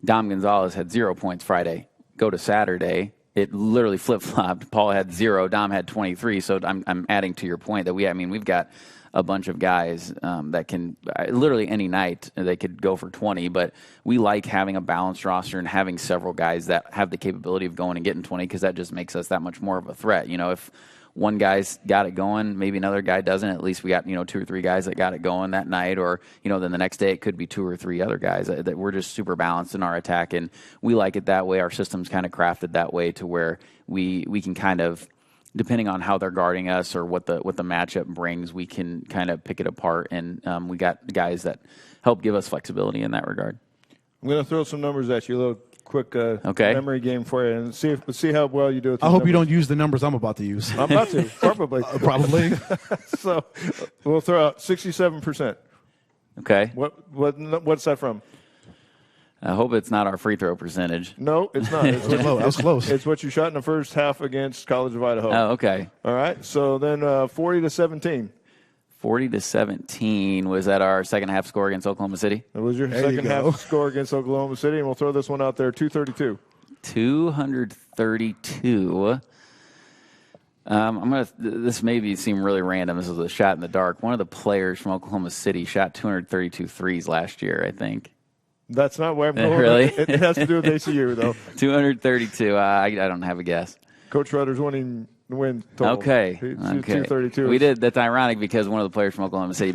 Dom Gonzalez had 0 points Friday. Go to Saturday, it literally flip-flopped. Paul had 0, Dom had 23. So I'm adding to your point that we've got a bunch of guys that can literally any night they could go for 20, but we like having a balanced roster and having several guys that have the capability of going and getting 20 because that just makes us that much more of a threat. If one guy's got it going, maybe another guy doesn't, at least we got 2 or 3 guys that got it going that night, or then the next day it could be 2 or 3 other guys that we're just super balanced in our attack, and we like it that way. Our system's kind of crafted that way to where we can kind of, depending on how they're guarding us or what the matchup brings, we can kind of pick it apart. And we got guys that help give us flexibility in that regard. I'm going to throw some numbers at you, a little quick memory game for you, and see how well you do with I hope numbers. you don't use the numbers I'm about to use. I'm about to, probably. Probably. So we'll throw out 67%. Okay. What's that from? I hope it's not our free throw percentage. No, it's not. It's That was close. It's what you shot in the first half against College of Idaho. Oh, okay. All right. So then 40-17. 40-17 was that our second half score against Oklahoma City? It was your second half score against Oklahoma City, and we'll throw this one out there, 232. 232. This maybe seem really random. This is a shot in the dark. One of the players from Oklahoma City shot 232 threes last year, I think. That's not where I'm going. Really? It has to do with ACU, though. 232. I don't have a guess. Coach Rutter's win total. Okay. 232. We did. That's ironic because one of the players from Oklahoma City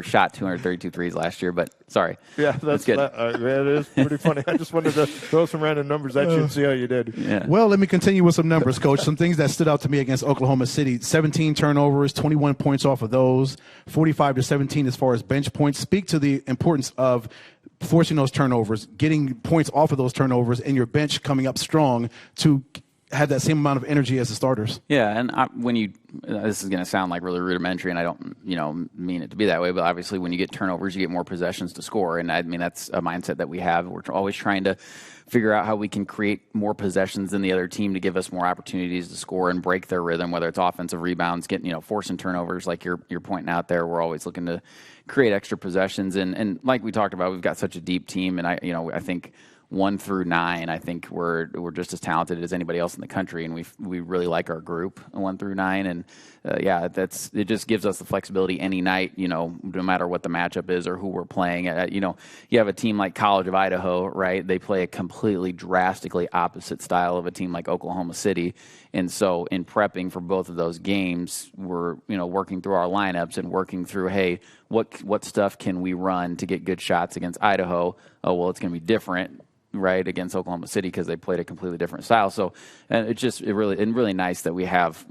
shot 232 threes last year. But sorry. Yeah, that's good. That is pretty funny. I just wanted to throw some random numbers at you and see how you did. Yeah. Well, let me continue with some numbers, Coach. Some things that stood out to me against Oklahoma City: 17 turnovers, 21 points off of those, 45-17 as far as bench points. Speak to the importance of forcing those turnovers, getting points off of those turnovers, and your bench coming up strong to have that same amount of energy as the starters. Yeah, and this is going to sound like really rudimentary, and I don't, mean it to be that way, but obviously when you get turnovers, you get more possessions to score, and I mean that's a mindset that we have. We're always trying to figure out how we can create more possessions than the other team to give us more opportunities to score and break their rhythm, whether it's offensive rebounds, getting, forcing turnovers like you're pointing out there. We're always looking to create extra possessions, and like we talked about, we've got such a deep team, and I think 1 through 9, I think we're just as talented as anybody else in the country, and we really like our group 1 through 9, and it just gives us the flexibility any night, no matter what the matchup is or who we're playing. You have a team like College of Idaho, right? They play a completely drastically opposite style of a team like Oklahoma City, and so in prepping for both of those games, we're working through our lineups and working through, hey, what stuff can we run to get good shots against Idaho? Oh, well, it's going to be different, right, against Oklahoma City because they played a completely different style. So, and it's really nice that we have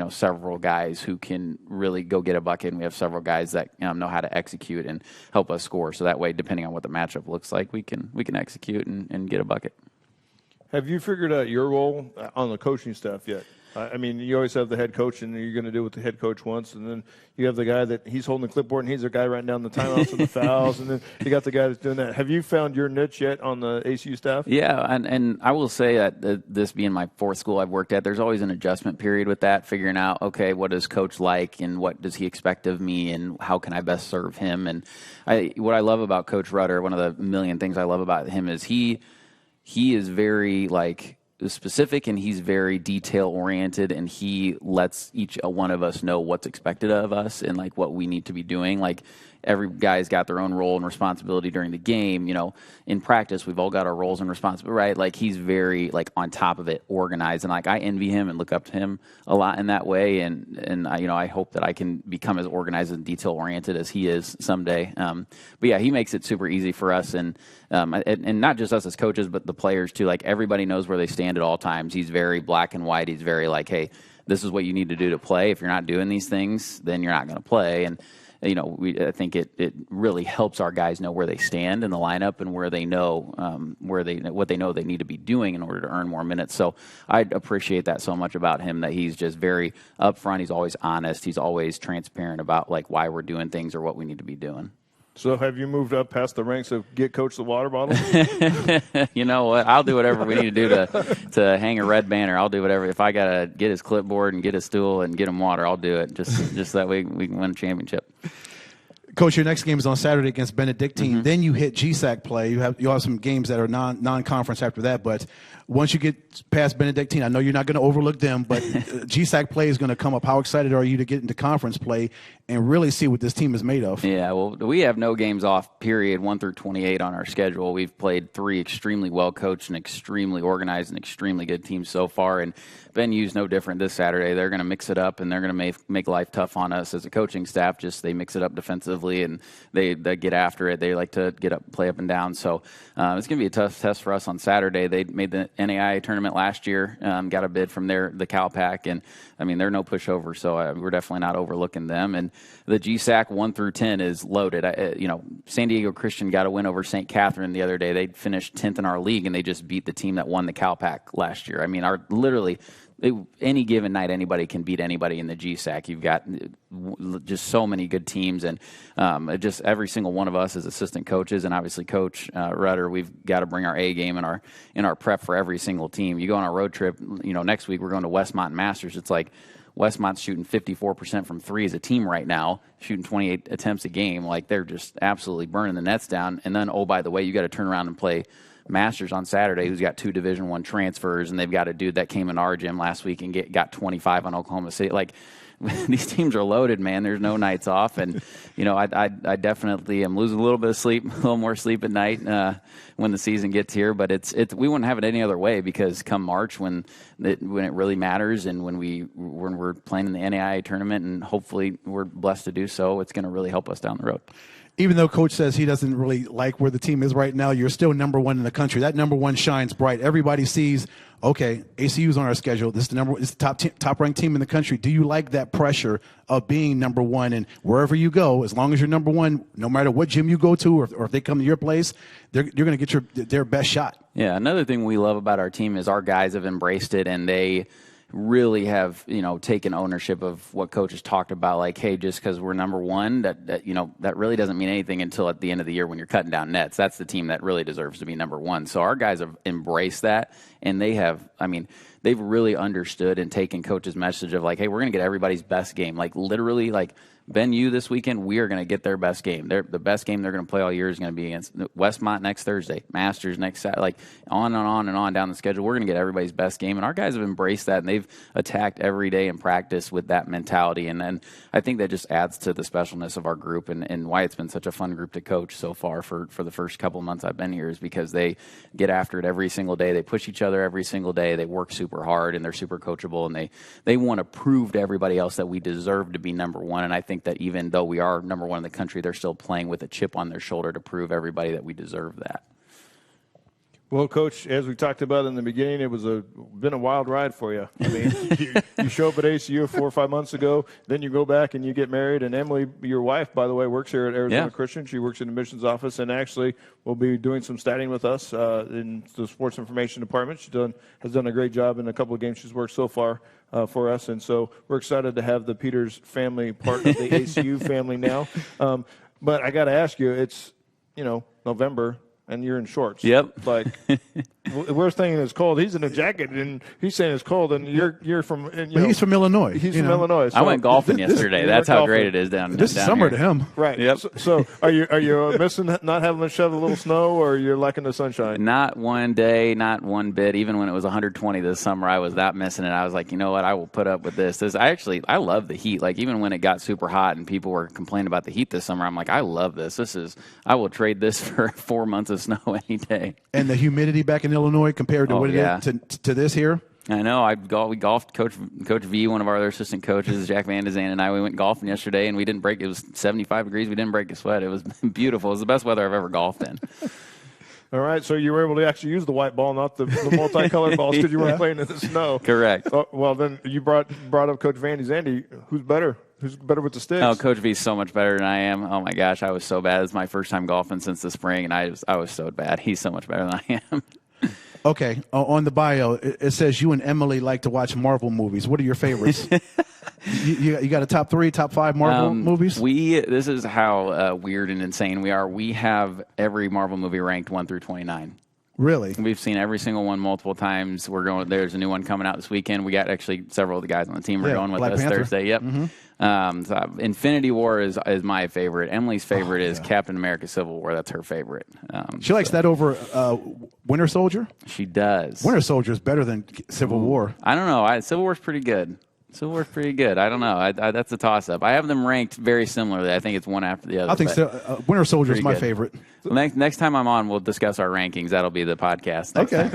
several guys who can really go get a bucket, and we have several guys that know how to execute and help us score. So that way, depending on what the matchup looks like, we can execute and get a bucket. Have you figured out your role on the coaching staff yet? I mean, you always have the head coach, and you're going to do what the head coach wants, and then you have the guy that he's holding the clipboard, and he's the guy writing down the timeouts and the fouls, and then you got the guy that's doing that. Have you found your niche yet on the ACU staff? Yeah, and I will say that this being my fourth school I've worked at, there's always an adjustment period with that, figuring out, okay, what does coach like, and what does he expect of me, and how can I best serve him? And what I love about Coach Rutter, one of the million things I love about him is he is very specific, and he's very detail oriented, and he lets each one of us know what's expected of us and like what we need to be doing. Like every guy's got their own role and responsibility during the game. In practice, we've all got our roles and responsibility, right? Like he's very like on top of it, organized, and like I envy him and look up to him a lot in that way. And I hope that I can become as organized and detail oriented as he is someday. But yeah, he makes it super easy for us, and not just us as coaches, but the players too. Like everybody knows where they stand at all times. He's very black and white. He's very like, hey, this is what you need to do to play. If you're not doing these things, then you're not going to play. And I think it really helps our guys know where they stand in the lineup and where they know what they know they need to be doing in order to earn more minutes. So I appreciate that so much about him, that he's just very upfront. He's always honest. He's always transparent about like why we're doing things or what we need to be doing. So have you moved up past the ranks of get coach the water bottle? You know what? I'll do whatever we need to do to hang a red banner. I'll do whatever. If I got to get his clipboard and get his stool and get him water, I'll do it. Just that way we can win a championship. Coach, your next game is on Saturday against Benedictine. Mm-hmm. Then you hit GSAC play. You have some games that are non-conference after that. But once you get past Benedictine, I know you're not going to overlook them, but GSAC play is going to come up. How excited are you to get into conference play and really see what this team is made of? Yeah, well, we have no games off, period, 1 through 28 on our schedule. We've played 3 extremely well-coached and extremely organized and extremely good teams so far, and Venue's no different this Saturday. They're going to mix it up, and they're going to make life tough on us as a coaching staff. Just they mix it up defensively, and they get after it. They like to play up and down. So it's going to be a tough test for us on Saturday. They made the NAIA tournament last year, got a bid from the Cal Pac, and I mean they're no pushover. So we're definitely not overlooking them. And the GSAC 1 through 10 is loaded. San Diego Christian got a win over St. Catherine the other day. They finished 10th in our league, and they just beat the team that won the Cal Pac last year. I mean, any given night, anybody can beat anybody in the GSAC. You've got just so many good teams, and just every single one of us as assistant coaches, and obviously Coach Rudder, we've got to bring our A game in our prep for every single team. You go on a road trip. Next week we're going to Westmont Masters. It's like Westmont's shooting 54% from 3 as a team right now, shooting 28 attempts a game. Like they're just absolutely burning the nets down. And then, oh, by the way, you got to turn around and play Masters on Saturday, who's got 2 Division I transfers, and they've got a dude that came in our gym last week and got 25 on Oklahoma City. Like these teams are loaded, man. There's no nights off, and I definitely am losing a little bit of sleep, a little more sleep at night when the season gets here. But we wouldn't have it any other way, because come March when it really matters, and when we're playing in the NAIA tournament, and hopefully we're blessed to do so, it's going to really help us down the road. Even though Coach says he doesn't really like where the team is right now, you're still number 1 in the country. That number 1 shines bright. Everybody sees, okay, ACU's on our schedule. This is the top-ranked team in the country. Do you like that pressure of being number 1? And wherever you go, as long as you're number 1, no matter what gym you go to, or if they come to your place, you're going to get their best shot. Yeah, another thing we love about our team is our guys have embraced it, and they really have taken ownership of what Coach has talked about. Like, hey, just because we're number 1, that really doesn't mean anything until at the end of the year when you're cutting down nets. That's the team that really deserves to be number 1. So our guys have embraced that, and they've really understood and taken Coach's message of like, hey, we're going to get everybody's best game. Like literally, like Ben U this weekend, we are going to get their best game. The best game they're going to play all year is going to be against Westmont next Thursday, Masters next Saturday, like on and on down the schedule. We're going to get everybody's best game, and our guys have embraced that, and they've attacked every day in practice with that mentality. And then I think that just adds to the specialness of our group, and why it's been such a fun group to coach so far for the first couple of months I've been here, is because they get after it every single day. They push each other every single day. They work super hard, and they're super coachable, and they want to prove to everybody else that we deserve to be number 1. And I think that even though we are number 1 in the country, they're still playing with a chip on their shoulder to prove everybody that we deserve that. Well, Coach, as we talked about in the beginning, it was been a wild ride for you. I mean, you show up at ACU 4 or 5 months ago, then you go back and you get married. And Emily, your wife, by the way, works here at Arizona Christian. She works in the admissions office, and actually will be doing some statting with us in the sports information department. She has done a great job in a couple of games she's worked so far for us, and so we're excited to have the Peters family part of the ACU family now. But I got to ask you, it's November. And you're in shorts. Yep. Like, we're thinking it's cold. He's in a jacket, and he's saying it's cold, and you're from. And, But he's from Illinois. He's from Illinois. I went golfing yesterday. That's how great it is down. This is down summer here. to him. Right. Yep. So are you missing not having to shovel a little snow, or you're liking the sunshine? Not one day, not one bit. Even when it was 120 this summer, I was not missing it. I was like, you know what? I will put up with this. I love the heat. Like even when it got super hot and people were complaining about the heat this summer, I'm like, I love this. I will trade this for 4 months of snow any day. And the humidity back in Illinois compared to what it is to this here. I know. We golfed. Coach V, one of our other assistant coaches, Jack Van de Zan, and I, we went golfing yesterday, and we didn't break. It was 75 degrees. We didn't break a sweat. It was beautiful. It was the best weather I've ever golfed in. All right, so you were able to actually use the white ball, not the multicolored balls, because you weren't playing in the snow. Correct. Well, then you brought up Coach Van de Zan. Who's better? Who's better with the sticks? Oh, Coach V is so much better than I am. Oh my gosh, I was so bad. It's my first time golfing since the spring, and I was so bad. He's so much better than I am. Okay, on the bio, it says you and Emily like to watch Marvel movies. What are your favorites? you got a top 3, top 5 Marvel movies? This is how weird and insane we are. We have every Marvel movie ranked 1 through 29. Really? We've seen every single one multiple times. There's a new one coming out this weekend. We got actually several of the guys on the team are going with Black us Panther. Thursday. Yep. Mm-hmm. So Infinity War is my favorite. Emily's favorite is Captain America: Civil War. That's her favorite. She likes that over Winter Soldier? She does. Winter Soldier is better than Civil War. I don't know. Civil War's pretty good. Civil War's pretty good. I don't know. That's a toss-up. I have them ranked very similarly. I think it's one after the other. I think so. Winter Soldier is my favorite. Well, next time I'm on, we'll discuss our rankings. That'll be the podcast. Okay.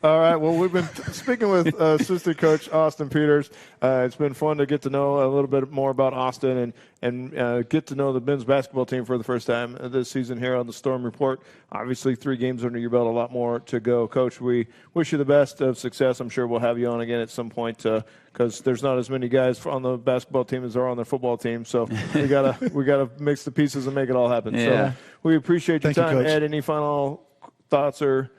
All right. Well, we've been speaking with assistant coach Austin Peters. It's been fun to get to know a little bit more about Austin and get to know the men's basketball team for the first time this season here on the Storm Report. Obviously, 3 games under your belt, a lot more to go. Coach, we wish you the best of success. I'm sure we'll have you on again at some point because there's not as many guys on the basketball team as there are on the football team. So we gotta mix the pieces and make it all happen. Yeah. So we appreciate your Thank you, time. Coach. Ed, any final thoughts or?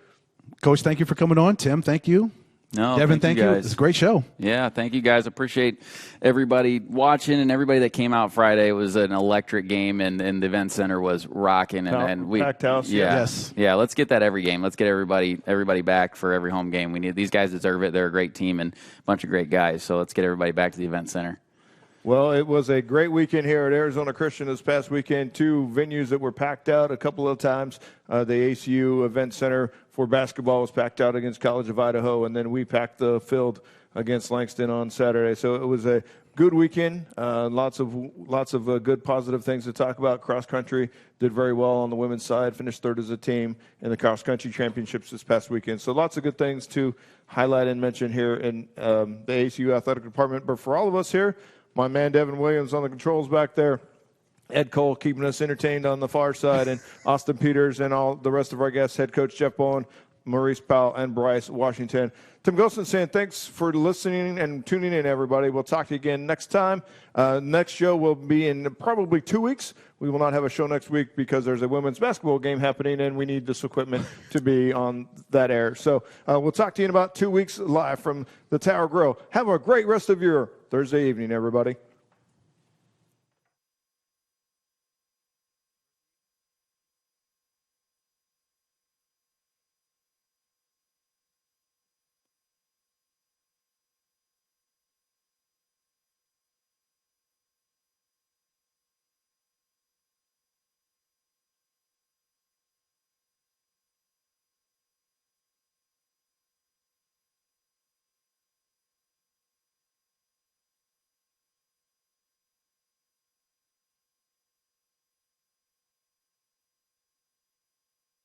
Coach, thank you for coming on. Tim, thank you. No, Devin, thank you. guys. It's a great show. Yeah, thank you guys. Appreciate everybody watching and everybody that came out Friday. It was an electric game, and the event center was rocking. And we packed house. Yeah, Yes. yeah. Let's get that every game. Let's get everybody back for every home game. These guys deserve it. They're a great team and a bunch of great guys. So let's get everybody back to the event center. Well, it was a great weekend here at Arizona Christian this past weekend. 2 venues that were packed out a couple of times. The ACU Event Center for basketball was packed out against College of Idaho, and then we packed the field against Langston on Saturday. So it was a good weekend. Lots of good positive things to talk about. Cross country did very well on the women's side, finished 3rd as a team in the cross country championships this past weekend. So lots of good things to highlight and mention here in the ACU athletic department. But for all of us here, my man Devin Williams on the controls back there, Ed Cole keeping us entertained on the far side, and Austin Peters and all the rest of our guests, head coach Jeff Bowen, Maurice, Powell, and Bryce Washington. Tim Gosselin saying thanks for listening and tuning in, everybody. We'll talk to you again next time. Next show will be in probably 2 weeks. We will not have a show next week because there's a women's basketball game happening, and we need this equipment to be on that air. So we'll talk to you in about 2 weeks live from the Tower Grill. Have a great rest of your Thursday evening, everybody.